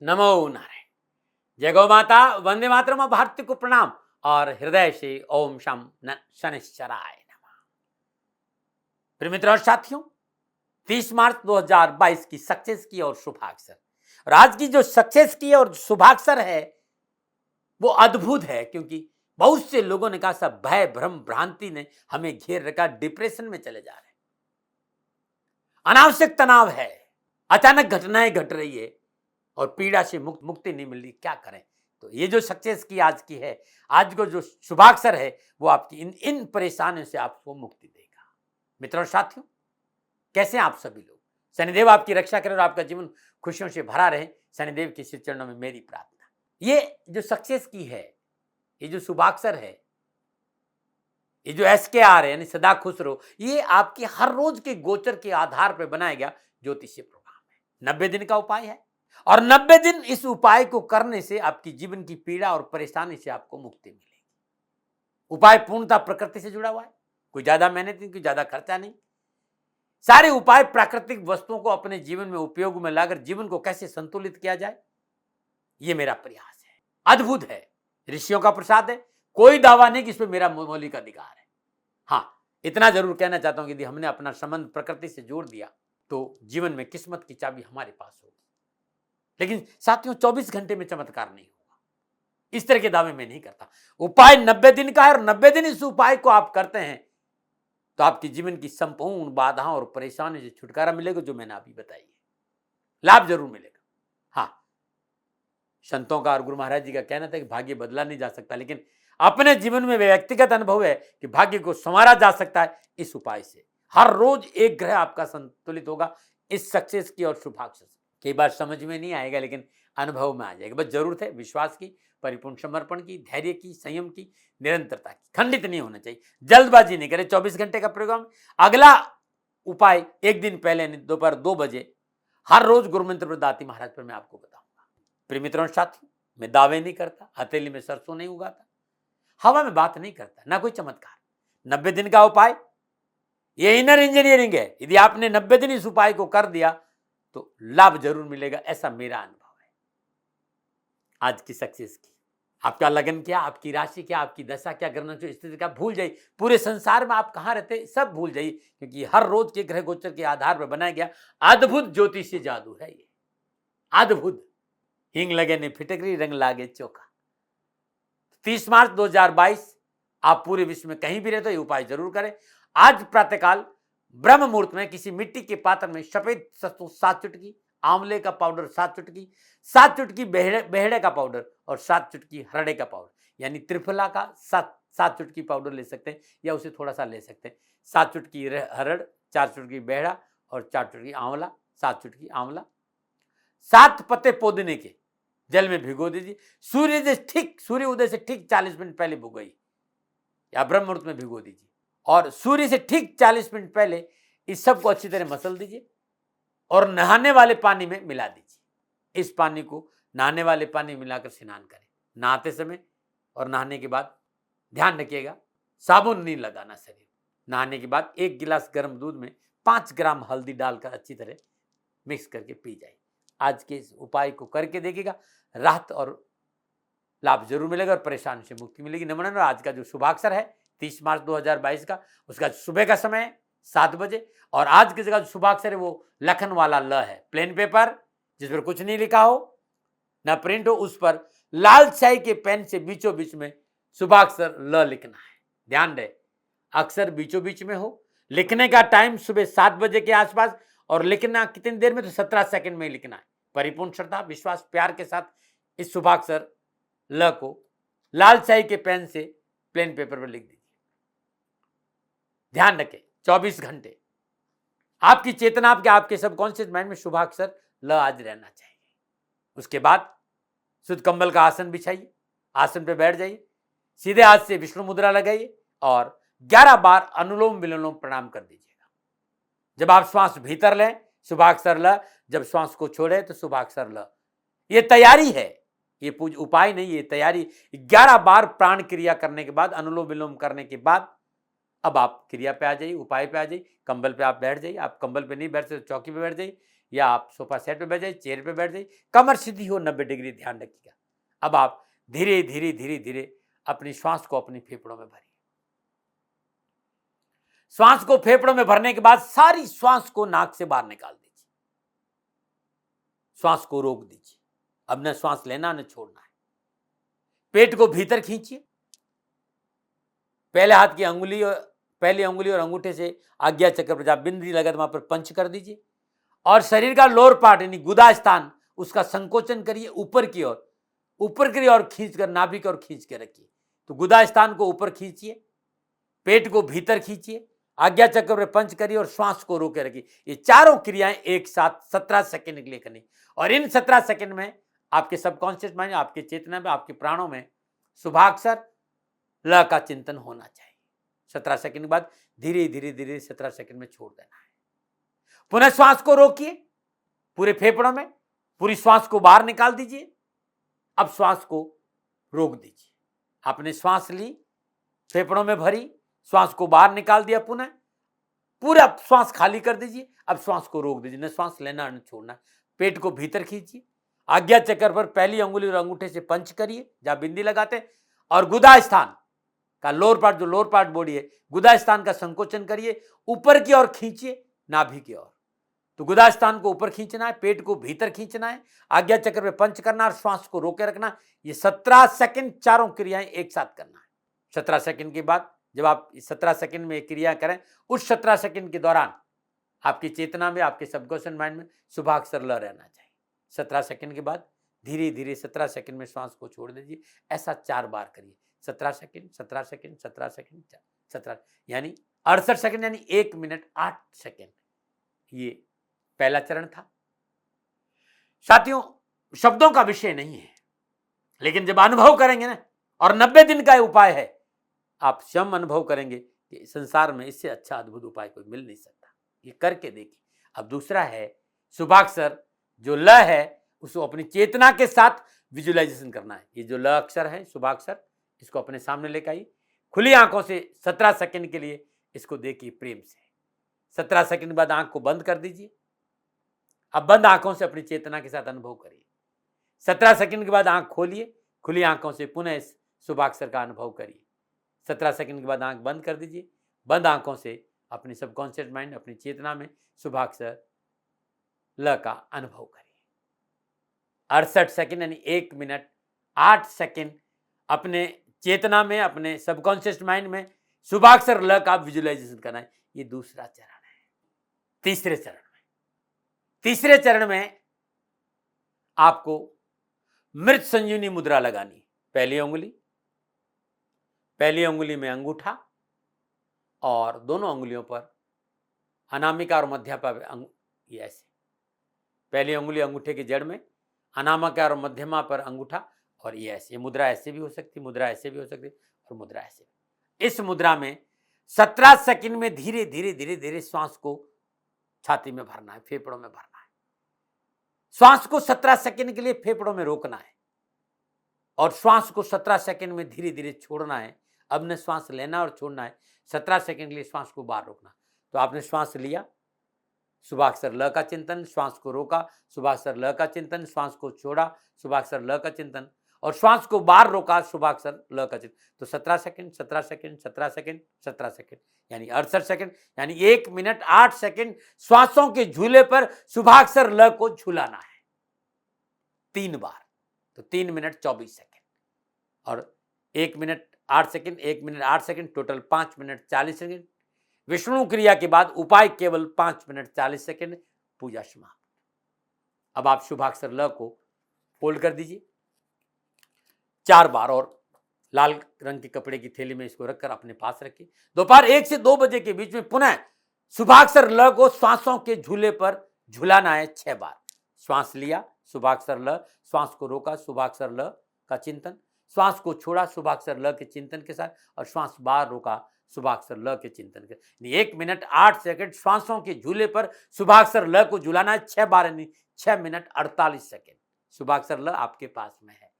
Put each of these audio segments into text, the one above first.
नमो नारायण। जय गौ माता, वंदे मातरम, भारती को प्रणाम और हृदय से ओम शम शनिश्चराय नमः। प्रिय मित्रों और साथियों, 30 मार्च 2022 की सक्सेस की और शुभाक्षर, और आज की जो सक्सेस की और शुभाक्षर है वो अद्भुत है, क्योंकि बहुत से लोगों ने कहा सब भय भ्रम भ्रांति ने हमें घेर रखा, डिप्रेशन में चले जा रहे हैं, अनावश्यक तनाव है, अचानक घटनाएं घट रही है और पीड़ा से मुक्ति नहीं मिल रही, क्या करें। तो ये जो सक्सेस की आज की है, आज को जो शुभाक्षर है वो आपकी इन परेशानियों से आपको मुक्ति देगा। मित्रों साथियों, कैसे आप सभी लोग? शनिदेव आपकी रक्षा करें और आपका जीवन खुशियों से भरा रहे, शनिदेव के श्री चरणों में मेरी प्रार्थना। ये जो सक्सेस की है, ये जो शुभाक्षर है, ये जो SKR है यानी सदा खुश रहो, ये आपके हर रोज के गोचर के आधार पर बनाया गया ज्योतिषीय प्रोग्राम है। 90 दिन का उपाय है और 90 दिन इस उपाय को करने से आपकी जीवन की पीड़ा और परेशानी से आपको मुक्ति मिलेगी। उपाय पूर्णतः प्रकृति से जुड़ा हुआ है, कोई ज्यादा मेहनत नहीं, कोई ज्यादा खर्चा नहीं। सारे उपाय प्राकृतिक वस्तुओं को अपने जीवन में उपयोग में लाकर जीवन को कैसे संतुलित किया जाए, ये मेरा प्रयास है। अद्भुत है, ऋषियों का प्रसाद है, कोई दावा नहीं कि इसमें मेरा मौलिक अधिकार है। हाँ, इतना जरूर कहना चाहता हूं कि यदि हमने अपना संबंध प्रकृति से जोड़ दिया तो जीवन में किस्मत की चाबी हमारे पास होगी। लेकिन साथियों, 24 घंटे में चमत्कार नहीं होगा, इस तरह के दावे मैं नहीं करता। उपाय 90 दिन का है और 90 दिन इस उपाय को आप करते हैं तो आपके जीवन की संपूर्ण बाधाओं और परेशानियों से छुटकारा मिलेगा, जो मैंने अभी बताई है। लाभ जरूर मिलेगा। हाँ, संतों का और गुरु महाराज जी का कहना था कि भाग्य बदला नहीं जा सकता, लेकिन अपने जीवन में व्यक्तिगत अनुभव है कि भाग्य को संवारा जा सकता है इस उपाय से। हर रोज एक ग्रह आपका संतुलित होगा इस सक्सेस की और शुभाक्षर से। कई बार समझ में नहीं आएगा, लेकिन अनुभव में आ जाएगा। बस जरूरत है विश्वास की, परिपूर्ण समर्पण की, धैर्य की, संयम की, निरंतरता की। खंडित नहीं होना चाहिए, जल्दबाजी नहीं करें। 24 घंटे का प्रोग्राम। अगला उपाय एक दिन पहले दोपहर 2 बजे हर रोज गुरु मंत्र प्रदाती महाराज पर मैं आपको बताऊंगा। प्रिय मित्रों साथी, मैं दावे नहीं करता, हथेली में सरसों नहीं उगाता, हवा में बात नहीं करता, ना कोई चमत्कार। 90 दिन का उपाय ये इनर इंजीनियरिंग है। यदि आपने 90 दिन इस उपाय को कर दिया तो लाभ जरूर मिलेगा, ऐसा मेरा अनुभव है। आज की सक्सेस की, आपका लगन क्या, आपकी राशि क्या, आपकी दशा क्या, ग्रह स्थिति क्या, भूल जाइए। पूरे संसार में आप कहां रहते सब भूल जाइए, क्योंकि हर रोज के ग्रह गोचर के आधार पर बनाया गया अद्भुत ज्योतिषीय जादू है ये। अद्भुत। हिंग लगे ने फिटकरी, रंग लागे चोखा। 30 मार्च 2022 आप पूरे विश्व में कहीं भी रहे तो ये उपाय जरूर करें। आज प्रातःकाल ब्रह्म मुहूर्त में किसी मिट्टी के पात्र में सफेद सरसों 7 चुटकी, आंवले का पाउडर 7 चुटकी, 7 चुटकी बेहड़े का पाउडर और 7 चुटकी हरड़े का पाउडर, यानी त्रिफला का 7 चुटकी पाउडर ले सकते हैं या उसे थोड़ा सा ले सकते हैं। 7 चुटकी हरड़, 4 चुटकी बेहड़ा और 4 चुटकी आंवला, 7 चुटकी आंवला, 7 पत्ते पुदीने के जल में भिगो दीजिए। सूर्य उदय से ठीक 40 मिनट पहले भिगोइए या ब्रह्म मुहूर्त में भिगो दीजिए, और सूर्य से ठीक 40 मिनट पहले इस सब को अच्छी तरह मसल दीजिए और नहाने वाले पानी में मिला दीजिए। इस पानी को नहाने वाले पानी में मिलाकर स्नान करें। नहाते समय और नहाने के बाद ध्यान रखिएगा, साबुन नहीं लगाना शरीर। नहाने के बाद 1 गिलास गर्म दूध में 5 ग्राम हल्दी डालकर अच्छी तरह मिक्स करके पी जाए। आज के इस उपाय को करके देखिएगा, राहत और लाभ जरूर मिलेगा और परेशानी से मुक्ति मिलेगी। नमन। आज का जो शुभाक्षर है 30 मार्च 2022 का, उसका सुबह का समय है 7 बजे, और आज की जगह जो शुभाक्षर है वो लखन वाला ल है। प्लेन पेपर जिस पर कुछ नहीं लिखा हो, ना प्रिंट हो, उस पर लाल स्याही के पेन से बीचों बीच में शुभाक्षर ल लिखना है। ध्यान रहे, अक्षर बीचों बीच में हो। लिखने का टाइम सुबह 7 बजे के आसपास, और लिखना कितनी देर में, तो 17 सेकंड में ही लिखना है। परिपूर्ण श्रद्धा, विश्वास, प्यार के साथ इस शुभाक्षर ल को लाल स्याही के पेन से प्लेन पेपर पर लिख दीजिए। ध्यान रखें, 24 घंटे आपकी चेतना, आपके सबकॉन्शियस माइंड में शुभाक्षर ल आज रहना चाहिए। उसके बाद शुद्ध कंबल का आसन बिछाइए, आसन पे बैठ जाइए, सीधे हाथ से विष्णु मुद्रा लगाइए और 11 बार अनुलोम विलोम प्रणाम कर दीजिएगा। जब आप श्वास भीतर लें शुभाक्षर ल, जब श्वास को छोड़े तो शुभाक्षर ल। ये तैयारी है, ये पूज उपाय नहीं, ये तैयारी। 11 बार प्राण क्रिया करने के बाद, अनुलोम विलोम करने के बाद अब आप क्रिया पे आ जाइए, उपाय पे आ जाइए। कंबल पे आप बैठ जाइए। आप कंबल पे नहीं बैठ सकते चौकी पे बैठ जाइए, या आप सोफा सेट पे बैठ जाइए, चेयर पे बैठ जाइए, कमर सीधी हो 90 डिग्री, ध्यान रखिएगा। अब आप धीरे धीरे धीरे धीरे अपनी श्वास को अपनी फेफड़ों में भरिए। श्वास को फेफड़ों में भरने के बाद सारी श्वास को नाक से बाहर निकाल दीजिए, श्वास को रोक दीजिए। अब न श्वास लेना न छोड़ना है। पेट को भीतर खींचिए, पहले हाथ की अंगुली और पहली अंगुली और अंगूठे से आज्ञा चक्र पर जहां बिंदी लगे वहां पर पंच कर दीजिए और शरीर का लोअर पार्ट यानी गुदा स्थान उसका संकोचन करिए ऊपर की ओर खींचकर नाभि की ओर खींच के रखिए। तो गुदा स्थान को ऊपर खींचिए, पेट को भीतर खींचिए, आज्ञा चक्र पर पंच करिए और श्वास को रोके रखिए। ये चारों क्रियाएं एक साथ 17 सेकंड के लिए करनी और इन 17 सेकंड में आपके सबकॉन्शियस माइंड, आपके चेतना में, आपके प्राणों में शुभाक्षर ल का चिंतन होना चाहिए। 17 सेकंड के बाद धीरे धीरे धीरे 17 सेकंड में छोड़ देना है। पुनः श्वास को रोकिए पूरे फेफड़ों में, पूरी श्वास को बाहर निकाल दीजिए। अब श्वास को रोक दीजिए। आपने श्वास ली, फेफड़ों में भरी, श्वास को बाहर निकाल दिया, पुनः पूरा श्वास खाली कर दीजिए। अब श्वास को रोक दीजिए, न श्वास लेना न छोड़ना। पेट को भीतर खींचिए, आज्ञा चक्र पर पहली अंगुली और अंगूठे से पंच करिए जहां बिंदी लगाते हैं और गुदा स्थान का लोअर पार्ट, जो लोअर पार्ट बॉडी है, गुदा स्थान का संकोचन करिए, ऊपर की ओर खींचिए, नाभि की ओर। तो गुदा स्थान को ऊपर खींचना है, पेट को भीतर खींचना है, आज्ञा चक्र पे पंच करना और श्वास को रोके रखना। ये 17 सेकंड चारों क्रियाएं एक साथ करना है। 17 सेकंड के बाद जब आप 17 सेकंड में क्रिया करें, उस 17 सेकंड के दौरान आपकी चेतना में, आपके सबकॉन्शियस माइंड में शुभाक्षर ल रहना चाहिए। 17 सेकंड के बाद धीरे धीरे 17 सेकंड में श्वास को छोड़ दीजिए। ऐसा 4 बार करिए। 17 सेकंड, 17 सेकंड, 17 सेकंड, 17 यानी 68 सेकंड यानी 1 मिनट 8 सेकंड। ये पहला चरण था। साथियों, शब्दों का विषय नहीं है, लेकिन जब अनुभव करेंगे ना, और 90 दिन का उपाय है, आप स्वयं अनुभव करेंगे कि संसार में इससे अच्छा अद्भुत उपाय कोई मिल नहीं सकता। ये करके देखिए। अब दूसरा है शुभाक्षर, जो ल है उसको अपनी चेतना के साथ विजुअलाइजेशन करना है। ये जो ल अक्षर है, शुभाक्षर, इसको अपने सामने लेकर आइए। खुली आंखों से 17 सेकंड के लिए इसको देखिए प्रेम से। 17 सेकंड बाद आंख को बंद कर दीजिए। अब बंद आंखों से अपनी चेतना के साथ अनुभव करिए। 17 सेकंड के बाद आंख खोलिए, खुली आंखों से पुनः इस शुभाक्षर का अनुभव करिए। 17 सेकंड के बाद आंख बंद कर दीजिए। बंद आंखों से अपनी सबकॉन्शियस माइंड, अपनी चेतना में शुभाक्षर ल का अनुभव करिए। 68 सेकंड यानी 1 मिनट 8 सेकंड अपने चेतना में, अपने सबकॉन्शियस माइंड में शुभाक्षर ल का विजुअलाइजेशन करना है। ये दूसरा चरण है। तीसरे चरण में आपको मृत संजीवनी मुद्रा लगानी। पहली अंगुली में अंगूठा और दोनों अंगुलियों पर अनामिका और मध्या पर ये ऐसे। पहली अंगुली अंगूठे की जड़ में, अनामिका और मध्यमा पर अंगूठा, और ये ऐसे। मुद्रा ऐसे भी हो सकती, मुद्रा ऐसे भी हो सकती और मुद्रा ऐसे। इस मुद्रा में 17 सेकंड में धीरे धीरे धीरे धीरे श्वास को छाती में भरना है, फेफड़ों में भरना है। श्वास को 17 सेकंड के लिए फेफड़ों में रोकना है और श्वास को 17 सेकंड में धीरे धीरे छोड़ना है। अब ने श्वास लेना और छोड़ना है। 17 सेकंड के लिए श्वास को बाहर रोकना। तो आपने श्वास लिया, शुभाक्षर ल का चिंतन, श्वास को रोका, शुभाक्षर ल का चिंतन, श्वास को छोड़ा, शुभाक्षर ल का चिंतन, और श्वास को बाहर रोका, शुभाक्षर ल का चिंतन। तो 17 सेकंड, 17 सेकंड, 17 सेकंड, 17 सेकंड यानी 68 सेकंड यानी 1 मिनट 8 सेकंड श्वासों के झूले पर शुभाक्षर ल को झूलाना है 3 बार। तो 3 मिनट 24 सेकंड और 1 minute 8 second, 1 minute 8 second, total 5 minute 40 second. Vishnu क्रिया के बाद उपाय केवल 5 मिनट 40 सेकंड। पूजा समाप्त। अब आप शुभाक्षर ल को फोल्ड कर दीजिए 4 बार और लाल रंग के कपड़े की थैली में इसको रखकर अपने पास रखिए। दोपहर 1 से 2 बजे के बीच में पुनः शुभाक्षर ल को श्वासों के झूले पर झुलाना है 6 बार। श्वास लिया, शुभाक्षर ल, श्वास को रोका, शुभाक्षर ल का चिंतन, श्वास को छोड़ा, शुभाक्षर ल के चिंतन के साथ, और श्वास बाहर रोका, शुभाक्षर ल के चिंतन के। 1 मिनट 8 सेकंड श्वासों के झूले पर शुभाक्षर ल को झुलाना है 6 बार, 6 मिनट 48 सेकंड। शुभाक्षर ल आपके पास में है।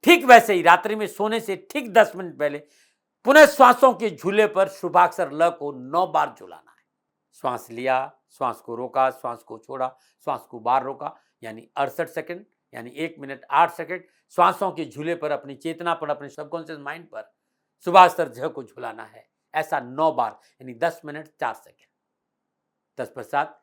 ठीक वैसे ही रात्रि में सोने से ठीक 10 मिनट पहले पुनः श्वासों के झूले पर शुभाक्षर ल को 9 बार झुलाना है। श्वास लिया, श्वास को रोका, श्वास को छोड़ा, श्वास को बाहर रोका, यानी 68 सेकंड, यानी 1 मिनट 8 सेकंड श्वासों के झूले पर, अपनी चेतना पर, अपने सबकॉन्शियस माइंड पर सुभाष को झुलाना है। ऐसा 9 बार, यानी 10 मिनट 4 सेकंड। तत्पश्चात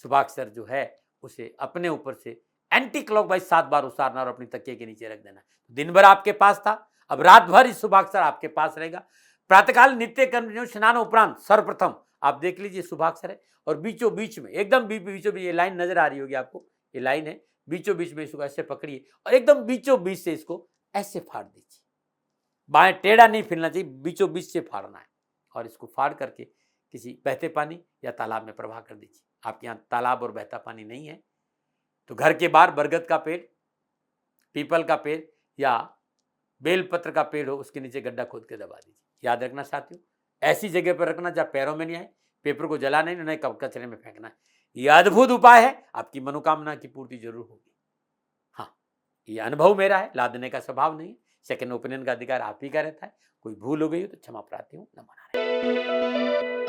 सुभाक्षर जो है उसे अपने ऊपर से एंटी क्लॉकवाइज 7 बार उतारना और अपनी तकिए के नीचे रख देना। दिन भर आपके पास था, अब रात भर इस शुभाक्षर आपके पास रहेगा। प्रातःकाल नित्य कर्म स्नान उपरांत सर्वप्रथम आप देख लीजिए शुभाक्षर है, और बीचों बीच में, एकदम बीचों बीच, ये लाइन नजर आ रही होगी आपको, ये लाइन है, बीचों बीच में इसको ऐसे पकड़िए और एकदम बीचों बीच से इसको ऐसे फाड़ दीजिए। बाएं टेढ़ा नहीं फिरना चाहिए, बीचों बीच से फाड़ना है, और इसको फाड़ करके किसी बहते पानी या तालाब में प्रवाह कर दीजिए। आपके यहाँ तालाब और बहता पानी नहीं है तो घर के बाहर बरगद का पेड़, पीपल का पेड़ या बेलपत्र का पेड़ हो, उसके नीचे गड्ढा खोद के दबा दीजिए। याद रखना साथियों, ऐसी जगह पर रखना जहाँ पैरों में नहीं आए, पेपर को जलाना नहीं, नहीं कचरे में फेंकना है। यह अद्भुत उपाय है, आपकी मनोकामना की पूर्ति जरूर होगी। हाँ, ये अनुभव मेरा है, लादने का स्वभाव नहीं है, सेकंड ओपिनियन का अधिकार आप ही का रहता है। कोई भूल हो गई हो तो क्षमा प्रार्थी हूँ, न मना रहे।